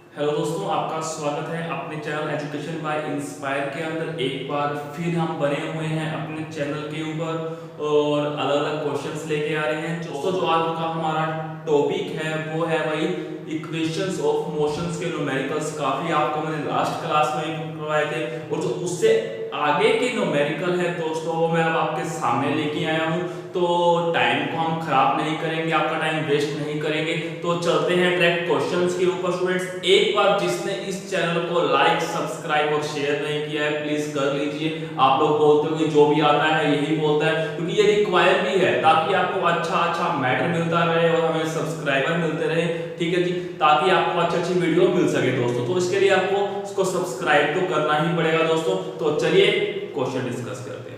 Hello दोस्तों, आपका स्वागत है अपने चैनल एजुकेशन बाय इंस्पायर के अंदर। एक बार फिर हम बने हुए हैं अपने चैनल के ऊपर और अलग अलग क्वेश्चंस लेके आ रहे हैं। दोस्तों, जो आज का हमारा टॉपिक है वो है भाई इक्वेशंस ऑफ मोशंस के न्यूमेरिकल्स। काफी आपको मैंने लास्ट क्लास में करवाए थे और जो उससे आगे के न्यूमेरिकल है दोस्तों वो मैं अब आपके सामने लेके आया हूँ। तो टाइम को हम खराब नहीं करेंगे, आपका टाइम वेस्ट नहीं करेंगे। तो चलते हैं डायरेक्ट क्वेश्चंस के ऊपर। स्टूडेंट्स, एक बार जिसने इस चैनल को लाइक सब्सक्राइब और शेयर नहीं किया है प्लीज कर लीजिए। आप लोग बोलते हो कि जो भी आता है यही बोलता है, क्योंकि ये रिक्वायर भी है ताकि आपको अच्छा मैटर मिलता रहे और हमें सब्सक्राइबर मिलते रहे। ठीक है जी, ताकि आपको अच्छी वीडियो मिल सके दोस्तों। तो इसके लिए आपको इसको सब्सक्राइब तो करना ही पड़ेगा दोस्तों। तो चलिए क्वेश्चन डिस्कस करते हैं।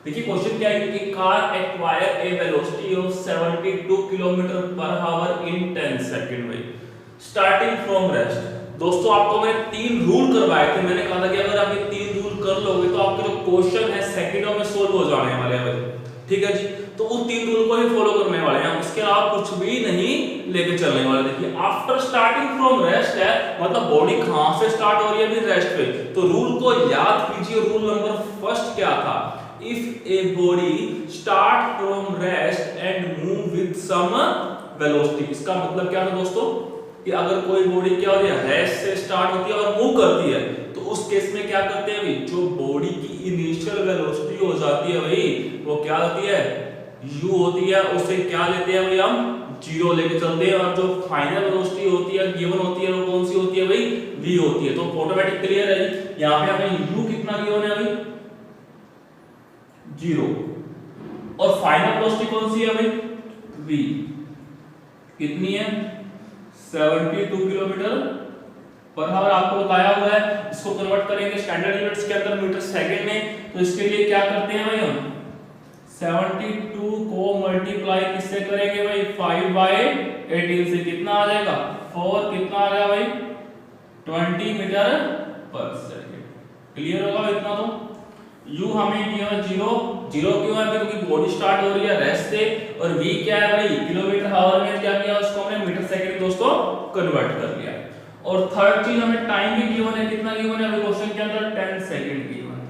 देखिए क्वेश्चन क्या है कि car acquire a velocity of 72 kilometre per our in 10 second भाई स्टार्टिंग फ्रॉम रेस्ट। दोस्तों, आपको मैंने 3 रूल करवाए थे। मैंने कहा था कि अगर आप ये 3 रूल कर लोगे तो आपके जो क्वेश्चन है सेकंडों में सोल्व हो जाने वाले हैं भाई। ठीक है जी, तो उन 3 रूल को ही फॉलो करने वाले हैं हम। इसके अलावा कुछ भी नहीं लेके चलने वाले। देखिए आफ्टर स्टार्टिंग फ्रॉम रेस्ट है, मतलब बॉडी कहां से स्टार्ट हो रही है अभी? रेस्ट पे। तो रूल को याद कीजिए। रूल नंबर फर्स्ट क्या था? If a body start from rest and move with some velocity, इसका मतलब क्या था दोस्तों कि अगर कोई बॉडी क्या हो रही है, रेस्ट से स्टार्ट होती है और मूव करती है, तो उस केस में क्या करते हैं भाई, जो बॉडी की इनिशियल वेलोसिटी हो जाती है भाई वो क्या होती है? u होती है। उसे क्या लेते हैं भाई हम? 0 लेके चलते हैं। और जो फाइनल वेलोसिटी होती है गिवन होती है वो कौन सी होती है भाई? v होती है। तो ऑटोमेटिक क्लियर है जी। यहाँ पे हमें u कितना गिवन है भाई? 0। और फाइनल वेलोसिटी कौन सी है भाई? v कितनी है? 72 किलोमीटर पर आवर आपको बताया हुआ है। इसको कन्वर्ट करेंगे स्टैंडर्ड यूनिट्स के अंदर मीटर सेकंड में। तो इसके लिए क्या करते हैं भाई हम? 72 को मल्टीप्लाई किससे करेंगे भाई? 5/18 से। कितना आ जाएगा? 4 कितना आ गया भाई? 20 मीटर पर सेकंड। क्लियर होगा भाई इतना? तो u हमें दिया 0। 0 क्यों है? क्योंकि बॉडी स्टार्ट हो रही है रेस्ट से। और v क्या है भाई? किलोमीटर आवर में क्या किया उसको हमने मीटर सेकंड दोस्तों कन्वर्ट कर लिया। और थर्ड चीज हमें टाइम भी गिवन है। कितना गिवन है अभी क्वेश्चन के अंदर? 10 सेकंड गिवन है।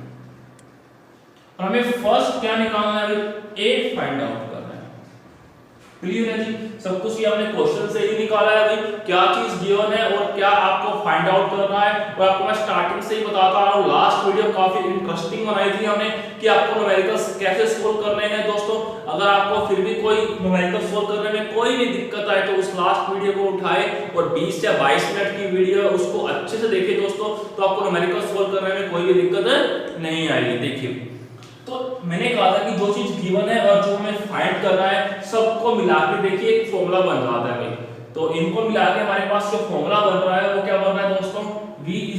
और हमें फर्स्ट क्या निकालना है भाई? a फाइंड आउट करना है। क्लियर है जी? सब कुछ ये हमने क्वेश्चन से ही निकाला है भाई, क्या चीज गिवन है और क्या आपको फाइंड आउट करना है। और आपको मैं स्टार्टिंग से ही बताता आ रहा हूं, लास्ट वीडियो काफी इंटरेस्टिंग बनाई थी हमने कि आपको न्यूमेरिकल्स कैसे सोल्व करने हैं दोस्तों। अगर आपको फिर भी कोई न्यूमेरिकल सोल्व करने में कोई भी दिक्कत आए तो उस लास्ट वीडियो को उठाए और 20 या 22 मिनट की वीडियो है उसको अच्छे से देखिए दोस्तों। तो आपको न्यूमेरिकल सोल्व करने में कोई भी दिक्कत नहीं आएगी। देखिए, तो मैंने कहा था कि जो चीज गिवन है और जो हमें फाइंड करना है सबको मिला के देखिए एक फॉर्मूला बन जाता है भाई। तो इनको मिला के हमारे पास जो फॉर्मूला बन रहा है वो क्या बन रहा है दोस्तों? v u +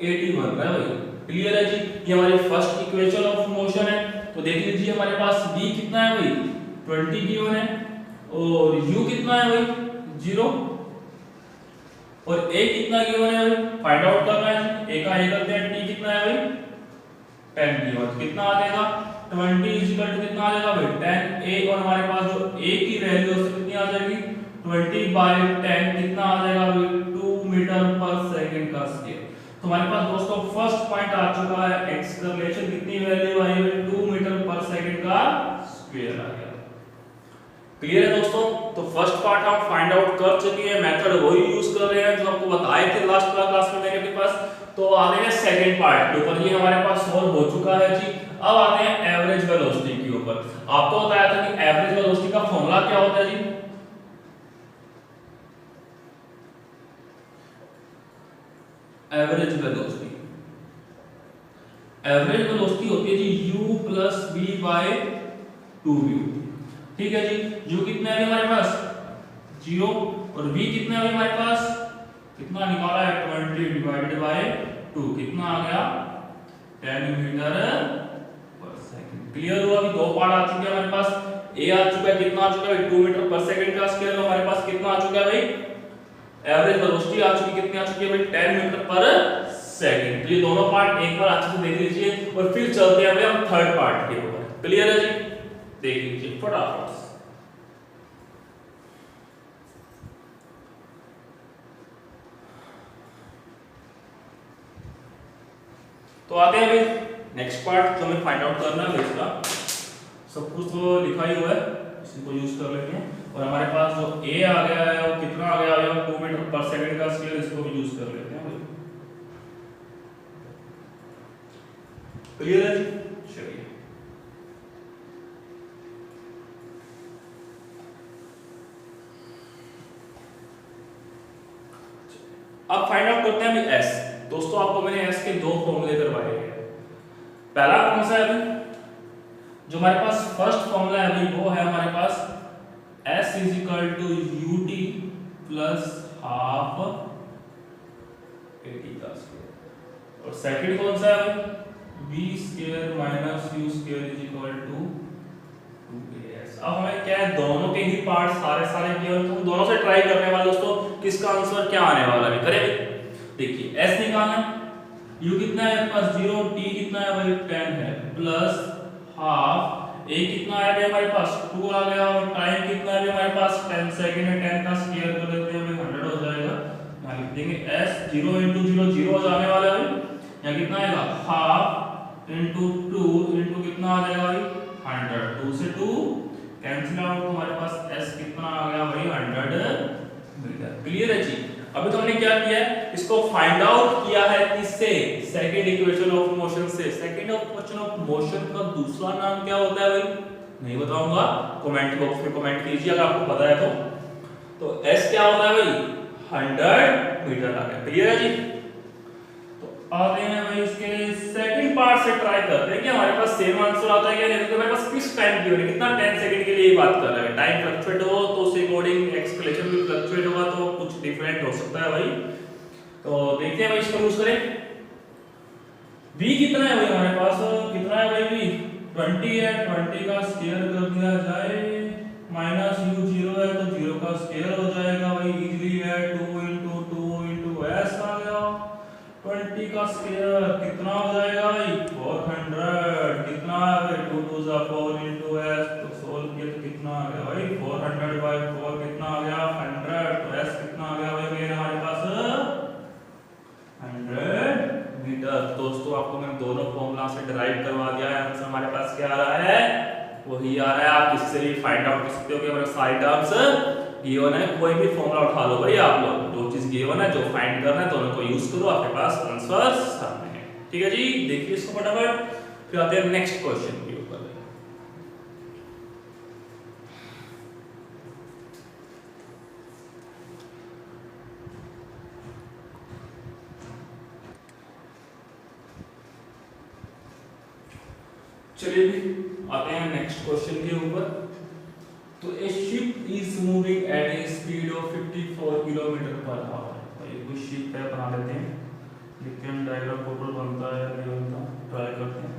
80 बन रहा है भाई। क्लियर है जी? ये हमारी फर्स्ट इक्वेशन ऑफ मोशन है। तो देख लीजिए हमारे पास v कितना है भाई? 20 गिवन है। और u कितना है भाई? 0। और a कितना गिवन है भाई? फाइंड आउट करना है। a का a करते हैं। t कितना है भाई? 10 की। और कितना आ जाएगा? 20 कितना आ जाएगा भाई? 10 a। और हमारे पास जो a की वैल्यू है कितनी आ जाएगी? 20/10 कितना आ जाएगा भाई? 2 मीटर पर सेकंड का स्केयर। तो हमारे पास दोस्तों फर्स्ट पॉइंट आ चुका है। एक्सेलरेशन कितनी वैल्यू आई है? 2 मीटर पर सेकंड का स्क्वायर आ गया। क्लियर है दोस्तों? तो फर्स्ट पार्ट हम फाइंड आउट कर चुके हैं। मेथड वही यूज कर रहे हैं जो आपको बताए थे लास्ट क्लास में मेरे पास। तो आ गए हैं सेकंड पार्ट के ऊपर। ये हमारे पास सॉल्व हो चुका है जी। अब आते हैं एवरेज वेलोसिटी के ऊपर। आपको बताया था कि एवरेज वेलोसिटी का फॉर्मूला क्या होता है जी? एवरेज वेलोसिटी होती है जी u + v/2v। ठीक है जी? u कितना है हमारे पास? 0। और v कितना है हमारे पास? कितना निकाला है? 20/2। कितना आ गया? 10 मीटर पर सेकंड। क्लियर हुआ? अभी 2 पार्ट आ चुके हैं हमारे पास। a आ चुका है। कितना आ चुका है? 2 मीटर पर सेकंड का स्केयर। हमारे पास कितना आ चुका है भाई? एवरेज वेलोसिटी आ चुकी है। कितनी आ चुकी है भाई? 10 मीटर पर सेकंड। तो ये दोनों पार्ट एक बार अच्छे से देख लीजिए और फिर चलते हैं हम थर्ड पार्ट के ऊपर। क्लियर है जी? देख लीजिए फटाफट। तो आते हैं अभी नेक्स्ट पार्ट, जो हमें फाइंड आउट करना है इसका सब कुछ तो लिखा ही हुआ है, इसी को यूज कर लेते हैं। और हमारे पास जो a आ गया है वो कितना आ गया है 2 मीटर पर सेकंड का स्केल, इसको भी यूज कर लेते हैं भाई। क्लियर है जी? चलिए अब फाइंड आउट करते हैं अभी s। दोस्तों आपको मैंने s के दो फॉर्मूले करवाए हैं। पहला कौन सा है अभी, जो हमारे पास फर्स्ट फॉर्मूला है अभी वो है हमारे पास s is equal to ut plus half at का स्क्वायर। और सेकंड कौन सा है अभी v square minus u square is equal to 2as। अब हमें क्या है, दोनों के ही पार्ट सारे किए, तो दोनों से ट्राई करने वाले दोस्तों किसका आंसर क्या आने वाला है करें। देखिए s निकालना, u कितना है आपके पास 0, t कितना है भाई 10 है, प्लस हाफ a कितना है हमारे पास 2 आ गया, और टाइम कितना है हमारे पास 10 सेकंड है, 10 का स्क्वायर कर लेते हैं 100 हो जाएगा। यहां लिख देंगे s 0 0 0 हो जाने वाला है भाई, यहां कितना आएगा हाफ इनटू 2 इनटू कितना आ जाएगा भाई 100, 2 से 2 कैंसिल आउट, तो हमारे पास s कितना आ गया भाई 100 मीटर। क्लियर है जी? अभी तो हमने क्या किया है, इसको फाइंड आउट किया है किससे, सेकंड इक्वेशन ऑफ मोशन से। सेकंड इक्वेशन ऑफ मोशन का दूसरा नाम क्या होता है भाई, नहीं बताऊंगा, कमेंट बॉक्स में कमेंट कीजिए अगर आपको पता है तो s क्या होता है भाई 100 मीटर आ गया। क्लियर है जी? तो आते हैं भाई इसके सेकंड पार्ट से ट्राई करते हैं कि हमारे पास सेम आंसर आता है क्या नहीं। तो हमारे पास किस टाइम पीरियड कितना 10 सेकंड के लिए बात कर रहे हैं, टाइम फ्लक्चुएट हो तो उसके अकॉर्डिंग एक्सप्लेनेशन भी फ्लक्चुएट होगा, तो कुछ डिफरेंट हो सकता है भाई। तो देखते हैं भाई इसको यूज करें। v कितना है भाई हमारे पास, कितना है भाई v 20 है, 20 का स्क्वायर कर दिया जाए, माइनस u 0 है तो 0 का स्क्वायर हो जाएगा भाई, इजीली है 2 into s आ गया, 20 का स्क्वायर कितना हो जाएगा भाई 400, कितना है 2 2 4 into s, तो सोल्व किया तो कितना आ गया भाई 400/4 कितना आ गया 100, तो s कितना आ गया भाई मेरे हमारे पास 100 मीटर। दोस्तों आपको मैंने दोनों फॉर्मूला से डिराइव करवा दिया है, आंसर हमारे पास क्या आ रहा है वही आ रहा है। आप किससे भी फाइंड आउट कर सकते हो कि हमारे सारे टर्म्स गिवन है, कोई भी फॉर्मूला उठा लो भाई आप लोग, जो चीज गिवन है जो फाइंड करना है दोनों को यूज करो, आपके पास आंसर सामने है। ठीक है जी? देखिए इसको फटाफट, फिर आते हैं नेक्स्ट क्वेश्चन के ऊपर। चलिए भी आते हैं नेक्स्ट क्वेश्चन के ऊपर। तो ए ship is moving at A speed of 54 kilometre per our. तो ये कुछ शिप है, बना लेते हैं, देखते हैं डायग्राम प्रॉपर बनता है या नहीं बनता, ट्राई करते हैं।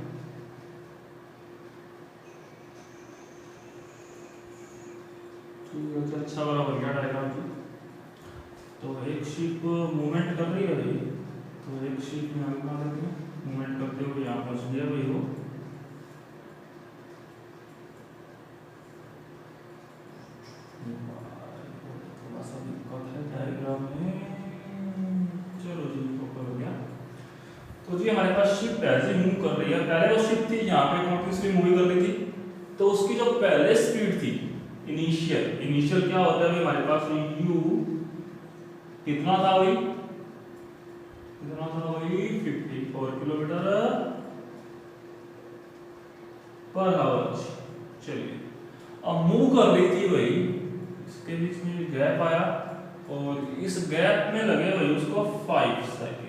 ठीक है, अच्छा वाला बन गया डायग्राम जी। तो एक शिप मूवमेंट कर रही है भाई, तो एक शिप यहाँ बना लेते हैं, मूवमेंट करते हुए यहाँ पहुँच गया भाई वो, थोड़ा सा दिक्कत है डायग्राम में, चलो जी प्रॉपर हो गया। तो जी हमारे पास शिप ऐसे मूव कर रही है, पहले वो शिप थी यहाँ पे कंटिन्यूअसली मूव कर रही थी, तो उसकी जो पहले स्पीड थी इनिशियल क्या होता है हमारे पास u कितना था भाई, कितना था भाई 54 किलोमीटर पर आवर। चलिए अब मूव कर रही थी भाई, इसके बीच में गैप आया और इस गैप में लगे भाई उसको 5 सेकंड।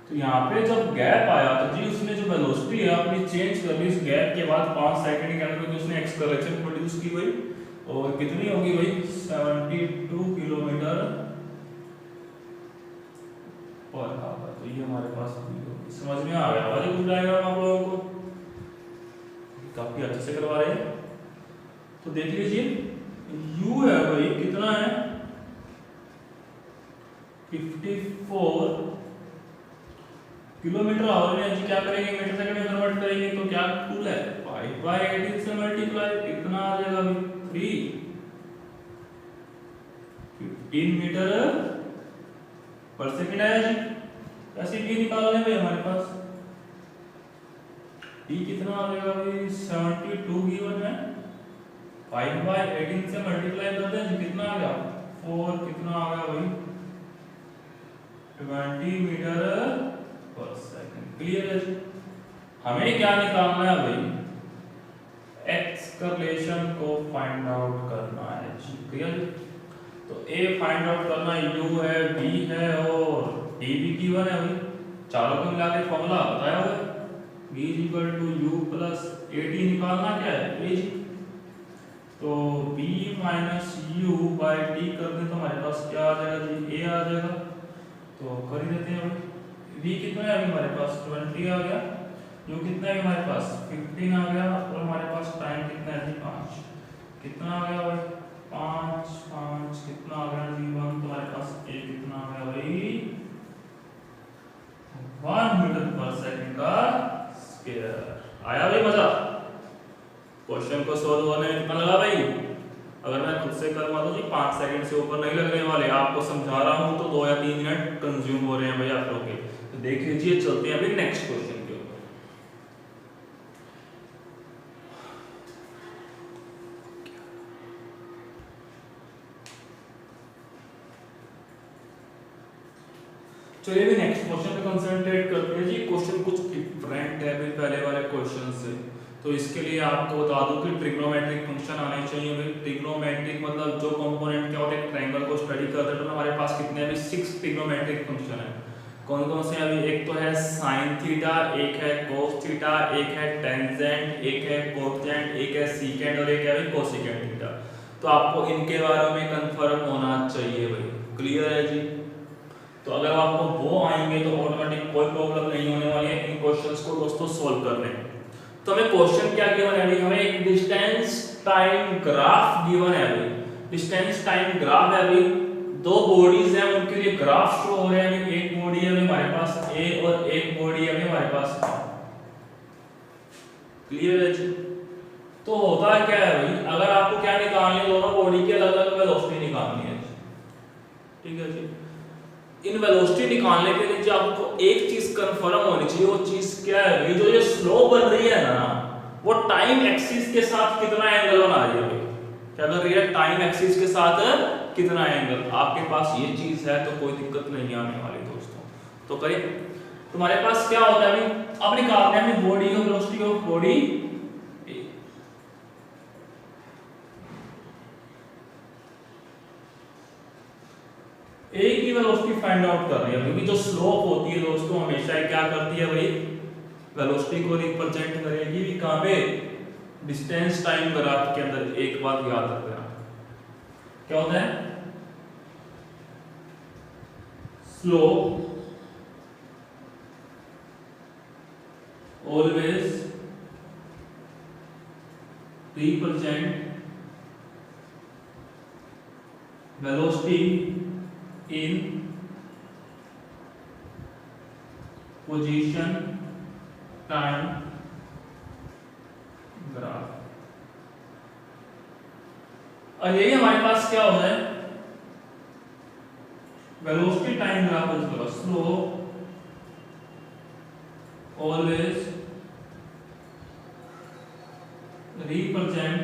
तो यहाँ पे जब गैप आया तो जी उसने जो वेलोसिटी है अपनी चेंज कर ली इस गैप के बाद 5 सेकंड के अंदर, उसने एक्सेलरेशन प्रोड्यूस की भाई, और कितनी होगी भाई 72 किलोमीटर पर आवर। तो ये हमारे पास समझ में आ गया भाई कुछ डायग्राम आप लोगों को, काफी अच्छे से करवा रहे हैं। तो देख लीजिए u है भाई कितना है 54 किलोमीटर आवर में, जी क्या करेंगे मीटर सेकंड में कन्वर्ट करेंगे, तो क्या टूल है 5/18 से मल्टीप्लाई, कितना आ जाएगा भाई 15 मीटर पर सेकंड आया जी। ऐसे बी निकालने में हमारे पास बी कितना आ जाएगा भाई 72 गिवन है, 5/18 से मल्टीप्लाई कर दें तो कितना आ गया 4, कितना आ गया भाई 20 मीटर पर सेकंड। क्लियर है? हमें क्या निकालना है भाई एक्सकलेशन को फाइंड आउट करना है। क्लियर? तो ए फाइंड आउट करना है, यू है, बी है और ए भी गिवन है भाई, चारों को मिला के फॉर्मूला बताया हुआ है b equal to u plus a t, निकालना क्या है ए, तो b minus u by t कर दें तो हमारे पास क्या आ जाएगा जी a आ जाएगा। तो कर ही देते हैं भाई, b कितना है अभी हमारे पास 20 आ गया, u कितना है हमारे पास 15 आ गया और हमारे पास टाइम कितना है जी 5, कितना आ गया भाई 5 कितना आ गया जी 1, तो हमारे पास a कितना आ गया भाई 1 मीटर पर सेकंड का स्क्वायर। आया भाई मजा? क्वेश्चन को सॉल्व होने में कितना लगा भाई? अगर मैं खुद से करूंगा तो जी 5 सेकंड से ऊपर नहीं लगने वाले, आपको समझा रहा हूं तो 2 या 3 मिनट कंज्यूम हो रहे हैं भाई आप लोगों के। तो देख लीजिए, चलते हैं अभी नेक्स्ट क्वेश्चन के ऊपर। चलिए भी नेक्स्ट क्वेश्चन पे कंसंट्रेट करते हैं जी। क्वेश्चन कुछ डिफरेंट है भी पहले वाले क्वेश्चन से, तो इसके लिए आपको बता दूं कि ट्रिग्नोमेट्रिक फंक्शन आने चाहिए भाई। ट्रिग्नोमेट्रिक मतलब जो कंपोनेंट क्या होते हैं, ट्रायंगल को स्टडी करते हैं तो हमारे पास कितने अभी 6 ट्रिग्नोमेट्रिक फंक्शन है। कौन कौन से अभी? एक तो है sin थीटा, एक है cos थीटा, एक है टेंजेंट, एक है कोसेंट, एक है सीकेंट और एक है भाई कोसेकेंट थीटा। तो आपको इनके बारे में कंफर्म होना चाहिए भाई। क्लियर है जी? तो अगर आपको वो आएंगे तो ऑटोमेटिक कोई प्रॉब्लम नहीं होने वाली है इन क्वेश्चंस को दोस्तों सोल्व करने। तो हमें क्वेश्चन क्या गिवन है अभी? हमें एक डिस्टेंस टाइम ग्राफ गिवन है अभी। डिस्टेंस टाइम ग्राफ है अभी, 2 बॉडीज हैं उनके लिए ग्राफ शो हो रहे हैं अभी। एक बॉडी है हमारे पास ए और एक बॉडी है हमारे पास। क्लियर है जी? तो होता क्या है भाई, अगर आपको क्या निकालनी है, दोनों बॉडी की अलग अलग वेलोसिटी निकालनी है। ठीक है जी? इन वेलोसिटी निकालने के लिए जो आपको एक चीज कंफर्म होनी चाहिए, वो चीज क्या है? जो ये स्लो बन रही है ना, वो टाइम एक्सिस के साथ कितना एंगल बना रही है? क्या कर रही है? टाइम एक्सिस के साथ कितना एंगल। आपके पास ये चीज है तो कोई दिक्कत नहीं आने वाली दोस्तों। तो करिए, तुम्हारे पास क्या होता है अभी? अब निकालते हैं बॉडी की वेलोसिटी ऑफ बॉडी ए की वेलोसिटी फाइंड आउट कर रही है, क्योंकि जो स्लोप होती है दोस्तों हमेशा क्या करती है भाई, वेलोसिटी को रिप्रेजेंट करेगी भी कहां पे? डिस्टेंस टाइम ग्राफ के अंदर। एक बात याद रखना, क्या होता है? Slope always represent velocity in position time graph। और यही हमारे पास क्या होता है? Velocity time graph is slope always represent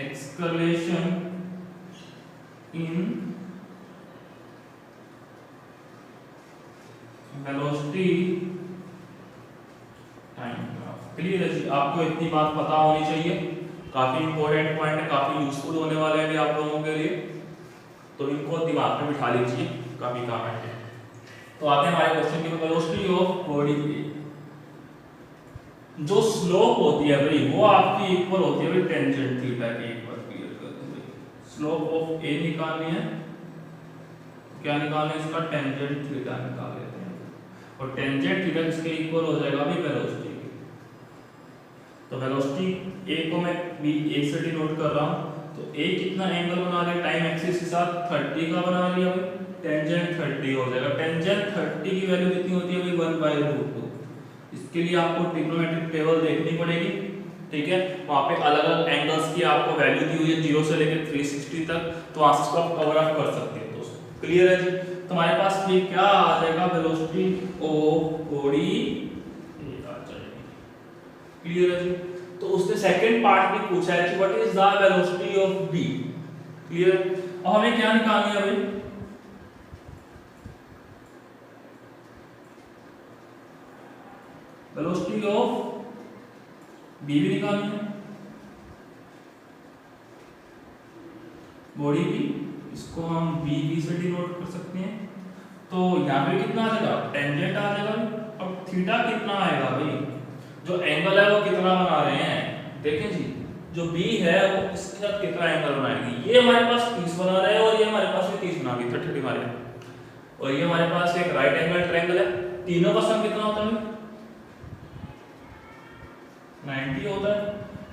escalation in velocity time graph. Clear है जी? आपको इतनी बात पता होनी चाहिए, काफी इंपॉर्टेंट पॉइंट है, काफी यूजफुल होने वाले हैं भी आप लोगों के लिए, तो इनको दिमाग में बिठा लीजिए, काफी काम है। तो आते हैं हमारे क्वेश्चन की। वेलोसिटी ऑफ बॉडी जो स्लोप होती है भाई, वो आपकी इक्वल होती है भाई टेंजेंट थीटा के। एक बार क्लियर कर दूं भाई, स्लोप ऑफ ए निकालनी है, क्या निकालना है इसका? टेंजेंट थीटा निकाल लेते हैं। और टेंजेंट थीटा किसके इक्वल हो जाएगा अभी? वेलोसिटी के। तो वेलोसिटी ए को मैं भी ए से डिनोट कर रहा हूं, तो ए कितना एंगल बना रही है टाइम एक्सिस के साथ? 30 का बना रही है भाई, टेंजेंट 30 हो जाएगा। टेंजेंट 30 की वैल्यू कितनी होती है भाई? 1/√2। इसके लिए आपको ट्रिग्नोमेट्रिक टेबल देखनी पड़ेगी। ठीक है? वहां पे अलग अलग एंगल्स की आपको वैल्यू दी हुई है 0 से लेकर 360 तक, तो वहां से आप कवर अप कर सकते हैं दोस्तों। क्लियर है जी? तो हमारे पास ये क्या आ जाएगा, वेलोसिटी ऑफ बॉडी ये आ जाएगी। क्लियर है जी। तो उसने सेकंड पार्ट भी पूछा है कि what is the velocity of B. Clear. अब हमें क्या निकालनी है भाई, वेलोसिटी ऑफ बी भी निकालनी है, बॉडी भी, इसको हम बी से डिनोट कर सकते हैं। तो यहाँ पे कितना आ जाएगा, टेंजेंट आ जाएगा। अब थीटा कितना आएगा भाई, जो एंगल है वो कितना बना रहे हैं, देखें जी, जो बी है वो इसके साथ कितना एंगल बनाएगी। ये हमारे पास 30 बना रहे हैं और ये हमारे पास भी 30 बना रही है, 30 हमारे, और ये हमारे पास एक राइट एंगल ट्रायंगल है। तीनों का सम कितना होता है, 90 होता है।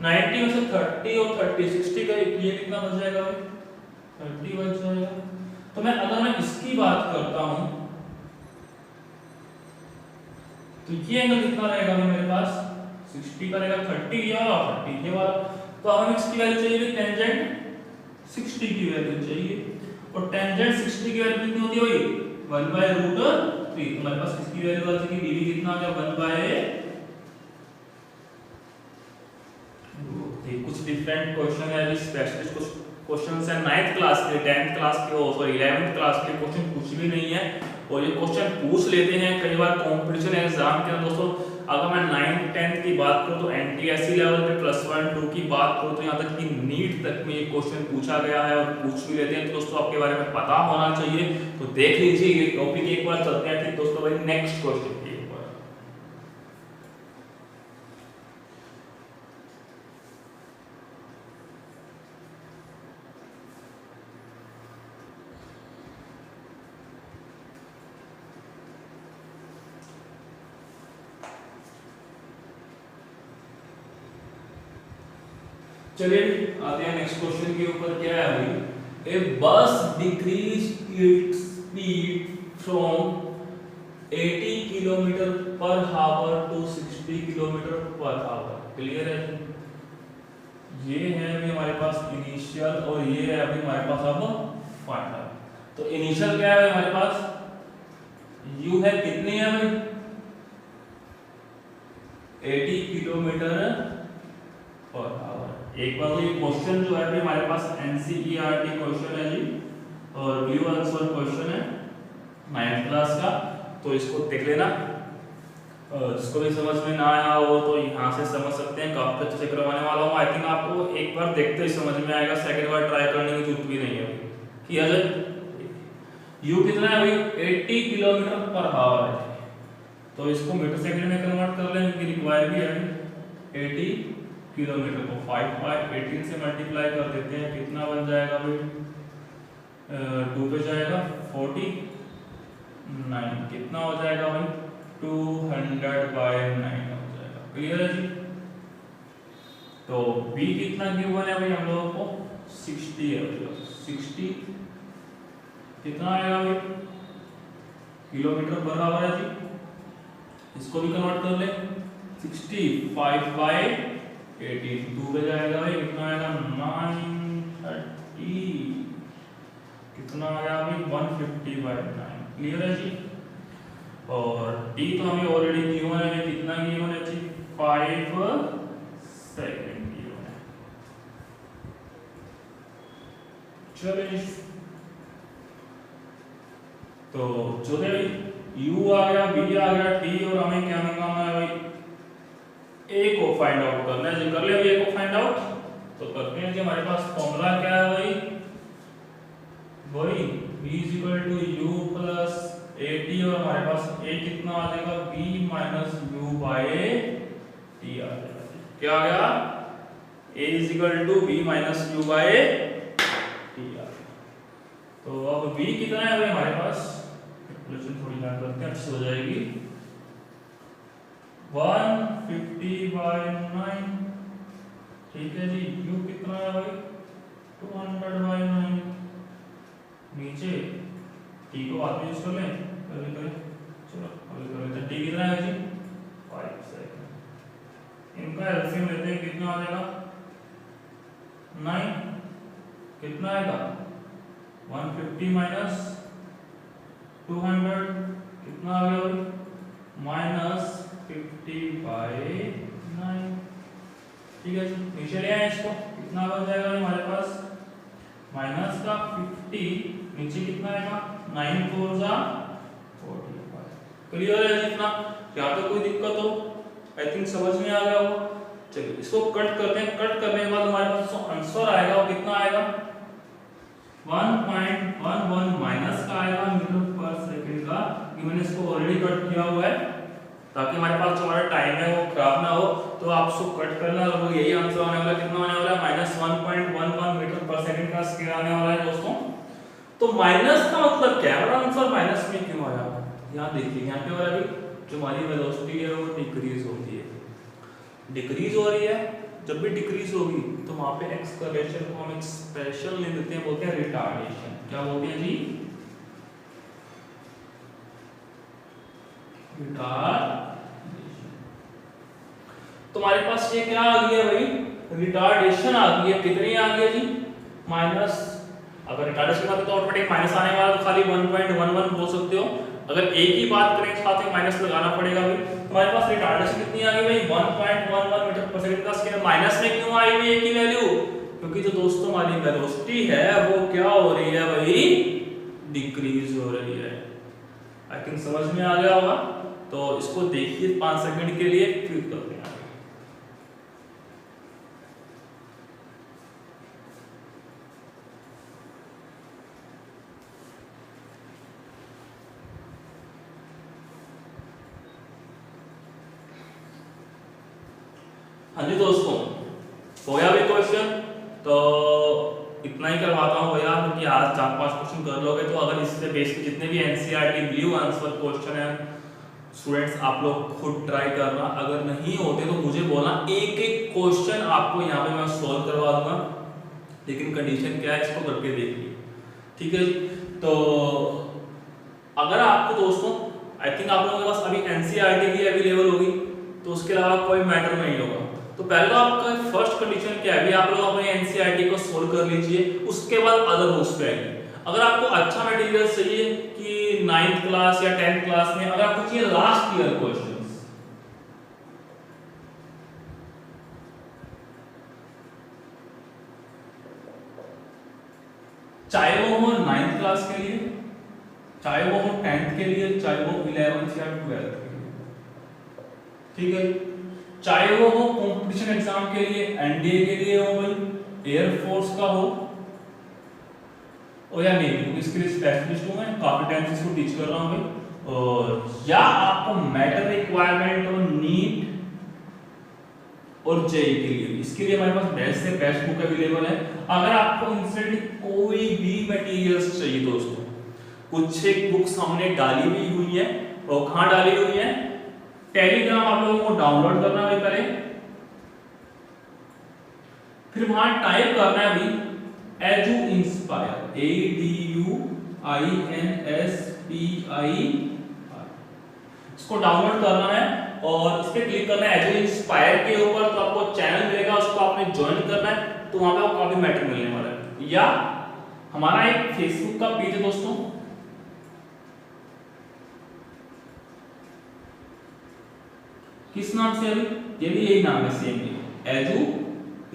90 में से 30 और 30 60 का ये कितना बच जाएगा भाई, 30 बच जाएगा। तो अगर मैं इसकी बात करता हूं तो ये एंगल कितना रहेगा मेरे पास, 60 का रहेगा, 30 या 30 ये वाला। तो हमें इसकी वैल्यू चाहिए, टेंजेंट 60 की वैल्यू चाहिए, और टेंजेंट 60 की वैल्यू कितनी होती है भाई, 1/√3। हमारे पास इसकी वैल्यू आ जाएगी, dv कितना आ गया, 1/। कुछ डिफरेंट क्वेश्चन है जी, स्पेशलिस्ट कुछ क्वेश्चंस है 9th क्लास के, 10th क्लास के, और सॉरी 11th क्लास के क्वेश्चन कुछ भी नहीं है, और ये क्वेश्चन पूछ लेते हैं कई बार कंपटीशन एग्जाम के अंदर। दोस्तों अगर मैं 9th 10th की बात करूं तो एनटीएससी लेवल पे +1 2 की बात करूं तो यहां तक कि नीट तक में ये क्वेश्चन पूछा गया है और पूछ भी लेते हैं। तो दोस्तों आपके बारे में पता होना चाहिए, तो देख लीजिए ये टॉपिक एक बार चलते हैं। ठीक दोस्तों भाई नेक्स्ट क्वेश्चन की एक बार, चलिए आते हैं नेक्स्ट क्वेश्चन के ऊपर। क्या है भाई, a bus decrease its speed from 80 kilometre per hour to 60 kilometre per hour. Clear है, ये है अभी हमारे पास इनिशियल और ये है अभी हमारे पास अब फाइनल। तो इनिशियल क्या है हमारे पास, u है कितनी है भाई, 80 किलोमीटर पर आवर। एक बार ये क्वेश्चन जो है हमारे पास एनसीईआरटी क्वेश्चन है जी, और व्यू आंसर क्वेश्चन है 9th क्लास का, तो इसको देख लेना। जिसको भी समझ में ना आया हो तो यहाँ से समझ सकते हैं, काफी अच्छे से करवाने वाला हूँ। आई थिंक आपको एक बार देखते ही समझ में आएगा, सेकंड बार ट्राई करने की जरूरत भी नहीं है। किया जाए, यू कितना है भाई, 80 किलोमीटर पर आवर है, तो इसको मीटर सेकंड में कन्वर्ट कर लें क्योंकि रिक्वायर भी है। 80 किलोमीटर को 5/18 से मल्टीप्लाई कर देते हैं, कितना बन जाएगा भाई, 2 पे जाएगा 49, कितना हो जाएगा भाई, 200/9 हो जाएगा। क्लियर है जी। तो b कितना गिवन है भाई हम लोगों को, 60 है, 60 कितना आएगा भाई, किलोमीटर पर आवर है जी। इसको भी कन्वर्ट कर ले, 65/18 2 पे जाएगा भाई, कितना आएगा 930, कितना आया भाई 150/9। क्लियर है जी। और t तो हमें ऑलरेडी गिवन है, कितना गिवन है जी, 5 सेकंड गिवन है। चलिए तो जो है u आ गया, b आ गया, t, और हमें क्या निकालना है भाई, a को फाइंड आउट करना है जी। कर ले भाई a को फाइंड आउट, तो करते हैं जी। हमारे पास फॉर्मूला क्या है भाई, वही b = u + at, और हमारे पास a कितना आ जाएगा, b - u/t आ जाएगा। क्या आ गया, a = b - u/t आ गया। तो अब b कितना है भाई हमारे पास, कैलकुलेशन थोड़ी याद करते हैं, अच्छी हो जाएगी। 150/9, ठीक है जी। u कितना है भाई, 200/9, नीचे t को बाद में यूज कर लें, करें चलो अभी कर लेते हैं। t कितना है जी, 5 सेकंड। इनका एलसीएम लेते हैं, कितना आ जाएगा 9, कितना आएगा 150 - 200 कितना आ गया भाई -50/9। ठीक है, नीचे ले आए इसको, कितना बन जाएगा हमारे पास माइनस का 50, नीचे कितना आएगा 9 4 जा 45। क्लियर है जितना? यहाँ पे कोई दिक्कत हो आई थिंक समझ में आ गया होगा। चलिए इसको कट करते हैं, कट करने के बाद हमारे पास जो आंसर आएगा वो कितना आएगा 1.11 माइनस का आएगा मीटर पर सेकंड का। ये मैंने इसको ऑलरेडी कट किया हुआ है ताकि हमारे पास जो हमारा टाइम है वो खराब ना हो। तो आप इसको कट करना, लगभग यही आंसर आने वाला है। कितना आने वाला है -1.11 मीटर पर सेकंड का स्केल आने वाला है दोस्तों। तो माइनस का मतलब क्या है, आंसर माइनस में क्यों आया? यहाँ देखिए, यहाँ पे हो रहा है जो हमारी वेलोसिटी है वो डिक्रीज होती है, डिक्रीज हो रही है। जब भी डिक्रीज होगी तो वहां पे एक्सेलरेशन को हम एक स्पेशल नेम देते हैं, बोलते हैं रिटार्डेशन। क्या बोलते हैं जी? रिटार्डेशन। तुम्हारे पास ये क्या आ गया भाई, रिटार्डेशन आ गई है। कितनी आ गई जी माइनस, अगर रिटार्डेशन का तो ऑटोमेटिक माइनस आने वाला, तो खाली 1.11 बोल सकते हो। अगर एक ही बात करें साथ में माइनस लगाना पड़ेगा भाई। हमारे पास रिटार्डेशन कितनी आ गई भाई 1.11 मीटर पर सेकंड का स्केल। माइनस में क्यों आई हुई एक ही वैल्यू? क्योंकि जो दोस्तों हमारी वेलोसिटी है वो क्या हो रही है भाई, डिक्रीज हो रही है। आई थिंक समझ में आ गया होगा। तो इसको देखिए 5 सेकंड के लिए, फिर करते हैं। हाँ जी दोस्तों, हो गया भाई क्वेश्चन। तो इतना ही करवाता हूँ भैया, क्योंकि आज 4-5 क्वेश्चन कर लोगे तो अगर इससे बेस के जितने भी एनसीईआरटी ब्लू आंसर क्वेश्चन है स्टूडेंट्स आप लोग खुद ट्राई करना। अगर नहीं होते तो मुझे बोलना, एक एक क्वेश्चन आपको यहाँ पे मैं सॉल्व करवा दूंगा। लेकिन कंडीशन क्या है, इसको करके देखिए। ठीक है जी। तो अगर आपको दोस्तों आई थिंक आप लोगों के पास अभी एनसीईआरटी भी अवेलेबल होगी, तो उसके अलावा कोई मैटर नहीं होगा। तो पहले तो आपका फर्स्ट कंडीशन क्या है, आप लोग अपने एनसीईआरटी को सोल्व कर लीजिए, उसके बाद अदर बुक्स पे आइए। अगर आपको अच्छा मटेरियल चाहिए कि 9th क्लास या 10th क्लास में, अगर आपको चाहिए लास्ट ईयर क्वेश्चंस, चाहे वो हो 9th क्लास के लिए, चाहे वो हो 10th के लिए, चाहे वो 11th या 12th के लिए, ठीक है, चाहे वो हो कंपटीशन एग्जाम के लिए, एनडीए के लिए हो भाई, एयरफोर्स का हो और या नेवी, इसके लिए स्पेशलिस्ट हूं मैं, काफी टाइम से इसको टीच कर रहा हूं भाई। और या आपको मैटर रिक्वायरमेंट हो नीट और जेई के लिए, इसके लिए हमारे पास बेस्ट से बेस्ट बुक अवेलेबल है। अगर आपको इनसे कोई भी मटेरियल्स चाहिए दोस्तों, कुछ एक बुक्स हमने डाली भी हुई है, और कहां डाली हुई है, टेलीग्राम आप लोगों को डाउनलोड करना है पहले, फिर वहां टाइप करना है अभी एजू इंस्पायर, ADUINSPIR, इसको डाउनलोड करना है और इस पे क्लिक करना है एजू इंस्पायर के ऊपर, तो आपको चैनल मिलेगा, उसको आपने ज्वाइन करना है, तो वहां पे आपको काफी मैटर मिलने वाला है। या हमारा एक फेसबुक का पेज है दोस्तों, किस नाम से, अभी ये भी यही नाम है सेम, एजू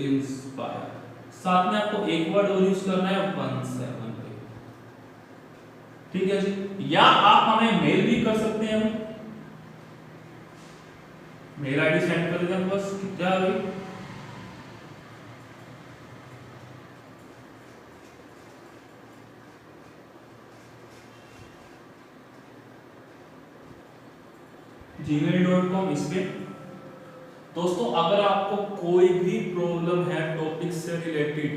इंस्पायर। साथ में आपको एक वर्ड और यूज करना है 17 पे, ठीक है जी। या आप हमें मेल भी कर सकते हैं, मेल आईडी सेंड कर देते हैं, बस क्या है gmail.com, इस पे दोस्तों अगर आपको कोई भी प्रॉब्लम है टॉपिक से रिलेटेड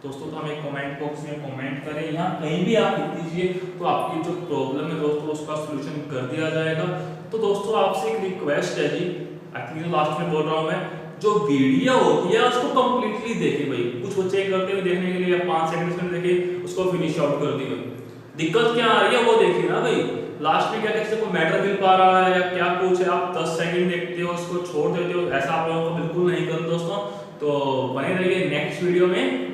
दोस्तों, तो हमें कमेंट बॉक्स में कमेंट करें, यहाँ कहीं भी आप लिख दीजिए, तो आपकी जो प्रॉब्लम है दोस्तों उसका सलूशन कर दिया जाएगा। तो दोस्तों आपसे एक रिक्वेस्ट है जी, एक्चुअली लास्ट में बोल रहा हूँ मैं, जो वीडियो होती है उसको कंप्लीटली देखें भाई। कुछ बच्चे करते हुए देखने के लिए 5 सेकंड में देखे, उसको फिनिश आउट कर दिया। दिक्कत क्या आ रही है वो देखिए ना भाई, लास्ट में क्या कहते कोई मैटर मिल पा रहा है या क्या कुछ है, आप 10 सेकंड देखते हो उसको छोड़ देते हो, ऐसा आप लोगों को बिल्कुल नहीं करना दोस्तों। तो बने रहिए नेक्स्ट वीडियो में।